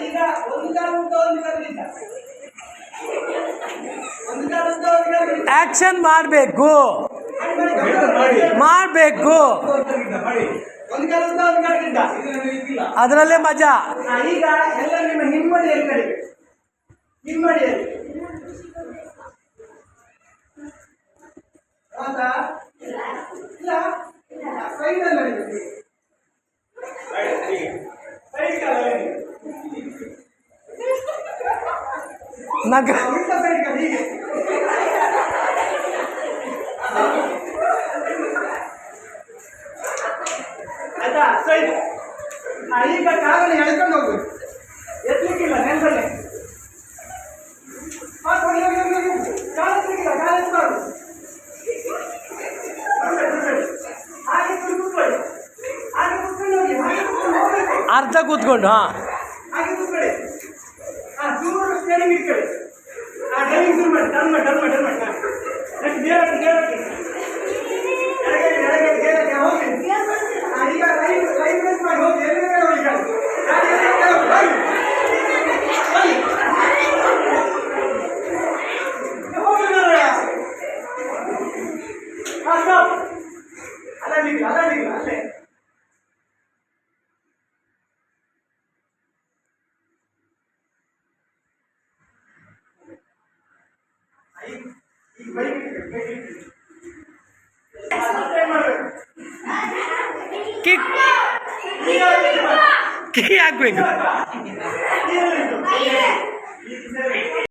ಈಗ ಒಂದು ಕಾಲ ಉಂಟು ಒಂದು ಕಾಲದಿಂದ ಆಕ್ಷನ್ ಮಾಡಬೇಕು ಮಾಡಬೇಕು ಅದರಲ್ಲೇ ಮಜಾ. ಈಗ ಎಲ್ಲ ನಿಮ್ಮ ಹಿಮ್ಮಡಿಯಲ್ಲಿ ಕಡಿಮೆ ಹಿಮ್ಮಡಿಯಲ್ಲಿ ಹೌದಾ ಇಲ್ಲ ಸೈಡಲ್ಲಿ ನಗ ಆಯ್ತಾ ಸೈಡ್. ಈಗ ಕಾಲಲ್ಲಿ ಎಳ್ಕೊಂಡು ಹೋಗ್ಬೇಕು, ಎತ್ತಲಿಕ್ಕಿಲ್ಲ ನೆಲದಲ್ಲೇ ಕಾಲ ಎತ್ತಲಿಕ್ಕಿಲ್ಲ, ಕಾಲ ಎತ್ತಬಾರ್ದು. ಹಾಗೆ ಕೂತ್ಕೊಳ್ಳಿ, ಹಾಗೆ ಕೂತ್ಕೊಂಡು ಹೋಗಿ, ಹಾಗೆ ಕೂತ್ಕೊಂಡು ಹೋಗ್ಬೇಕು. ಅರ್ಧ ಕೂತ್ಕೊಂಡು ಹಾಗೆ ಕೂತ್ಕೊಳ್ಳಿ. ಚೂರು ಸ್ಟೇರಿಂಗ್ ಇಟ್ಕೊಳ್ಳಿ. ಡ್ರೈವಿಂಗ್ ಶುರು ಮಾಡಿ, ಟರ್ನ್ ಮಾಡಿ ಟರ್ನ್ ಮಾಡಿ ಟರ್ನ್ ಮಾಡಿ. ನೆಕ್ಸ್ಟ್ ಗೇರ್ ಹೋಗಿ. ಈಗ ಲೈನ್ ಪ್ರೆಸ್ ಮಾಡಿ ಹೋಗಿ, ಎಲ್ಲಿಗೆ ಹೋಗಿ ಅಲ್ಲೇ ಕೀ ಹಾಕ್ಬೇಕು.